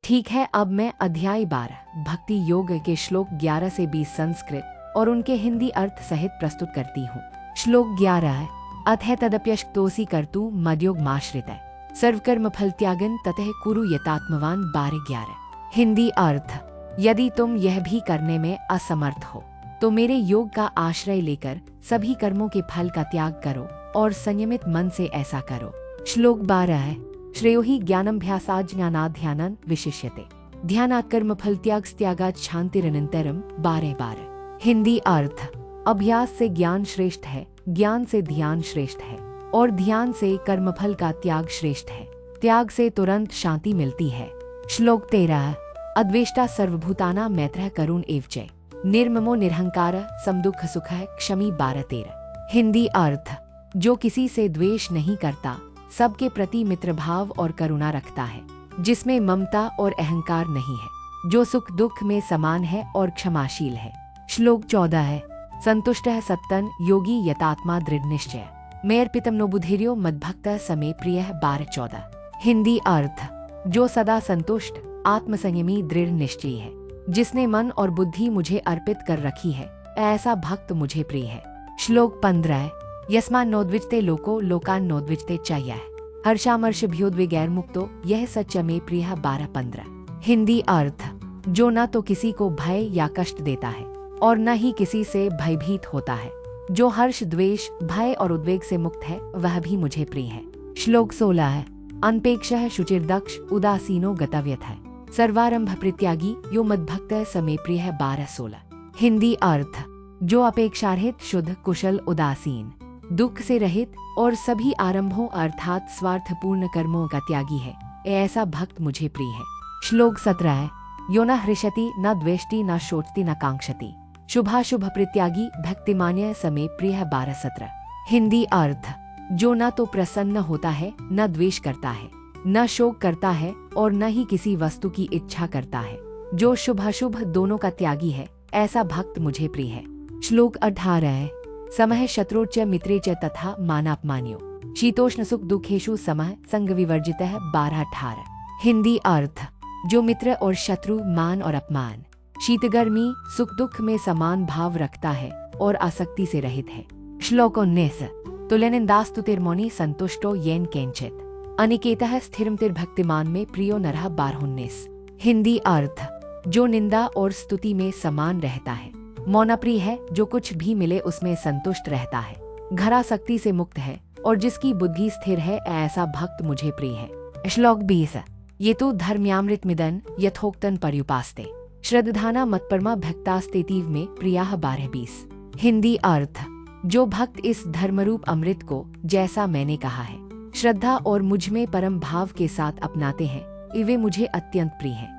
ठीक है, अब मैं अध्याय 12 भक्ति योग के श्लोक 11 से 20 संस्कृत और उनके हिंदी अर्थ सहित प्रस्तुत करती हूँ। श्लोक 11 है, अथ तदप्यशक्तोऽसि कर्तुं मद्योगमाश्रितः सर्वकर्म फल त्यागन ततः कुरु यतात्मवान 12-11। हिंदी अर्थ, यदि तुम यह भी करने में असमर्थ हो तो मेरे योग का आश्रय लेकर सभी कर्मों के फल का त्याग करो और संयमित मन से ऐसा करो। श्लोक 12 है, श्रेयो हि ज्ञानाभ्यासात् ज्ञानात् ध्यानान् विशिष्यते ध्यानात् कर्म फल त्यागात् शान्तिरनन्तरम् 12-12। हिंदी अर्थ, अभ्यास से ज्ञान श्रेष्ठ है, ज्ञान से ध्यान श्रेष्ठ है और ध्यान से कर्मफल का त्याग श्रेष्ठ है। त्याग से तुरंत शांति मिलती है। श्लोक 13 है, अद्वेष्टा सर्वभूतानां मैत्रः करुण एव च निर्ममो निरहंकार समदुःख सुखः क्षमी 12-13। हिंदी अर्थ, जो किसी से द्वेष नहीं करता, सबके प्रति मित्रभाव और करुणा रखता है, जिसमें ममता और अहंकार नहीं है, जो सुख दुख में समान है और क्षमाशील है। श्लोक 14 है, संतुष्टः सत्तन योगी यतात्मा दृढ़ निश्चय मेर्पितम नो बुधिर्यो मद्भक्तः समे प्रियः 12-14। हिंदी अर्थ, जो सदा संतुष्ट आत्मसंयमी दृढ़ निश्चयी है, जिसने मन और बुद्धि मुझे अर्पित कर रखी है, ऐसा भक्त मुझे प्रिय है। श्लोक 15 है, यस्मान् नोद्विजते लोको लोकान् नोद्विजते च यः हर्षामर्षभयोद्वेगैर् मुक्तो यह सच में प्रियः 12-15। हिंदी अर्थ, जो न तो किसी को भय या कष्ट देता है और न ही किसी से भयभीत होता है, जो हर्ष द्वेष भय और उद्वेग से मुक्त है, वह भी मुझे प्रिय है। श्लोक 16 है, अनपेक्षः शुचिर्दक्ष उदासीनो गतव्यथः सर्वारंभ परित्यागी यो मद्भक्तः समे प्रियः 12-16। हिंदी अर्थ, जो अपेक्षारहित शुद्ध कुशल उदासीन दुख से रहित और सभी आरंभों अर्थात स्वार्थपूर्ण कर्मों का त्यागी है, ऐसा भक्त मुझे प्रिय है। श्लोक 17 है, यो न हृष्यति न द्वेष्टि न शोचति न कांक्षति शुभाशुभ परित्यागी भक्तिमान्य समे प्रियः 12-17। हिंदी अर्थ, जो न तो प्रसन्न होता है, न द्वेष करता है, न शोक करता है और न ही किसी वस्तु की इच्छा करता है, जो शुभाशुभ दोनों का त्यागी है, ऐसा भक्त मुझे प्रिय है। श्लोक 18 है, समः शत्रुर्च मित्रे च तथा मानापमान्यो शीतोष्ण सुख दुखेषु समः संग विवर्जितः 12-18। हिंदी अर्थ, जो मित्र और शत्रु मान और अपमान शीत गर्मी सुख दुख में समान भाव रखता है और आसक्ति से रहित है। श्लोक 19, तुल्यनिन्दास्तुतिर्मौनि संतुष्टो येन केनचित् अनिकेतः स्थिरमतिर्भक्तिमान में प्रियो नरः 12-19। हिंदी अर्थ, जो निंदा और स्तुति में समान रहता है, मौनप्रिय है, जो कुछ भी मिले उसमें संतुष्ट रहता है, घरासक्ति से मुक्त है और जिसकी बुद्धि स्थिर है, ऐसा भक्त मुझे प्रिय है। श्लोक 20, ये तो धर्म्यामृत मिदन यथोक्तन पर्युपास्ते श्रद्धाना मत्परमा भक्तास्तेतीव में प्रियाः 12-20। हिंदी अर्थ, जो भक्त इस धर्मरूप अमृत को जैसा मैंने कहा है श्रद्धा और मुझ में परम भाव के साथ अपनाते हैं, वे मुझे अत्यंत प्रिय हैं।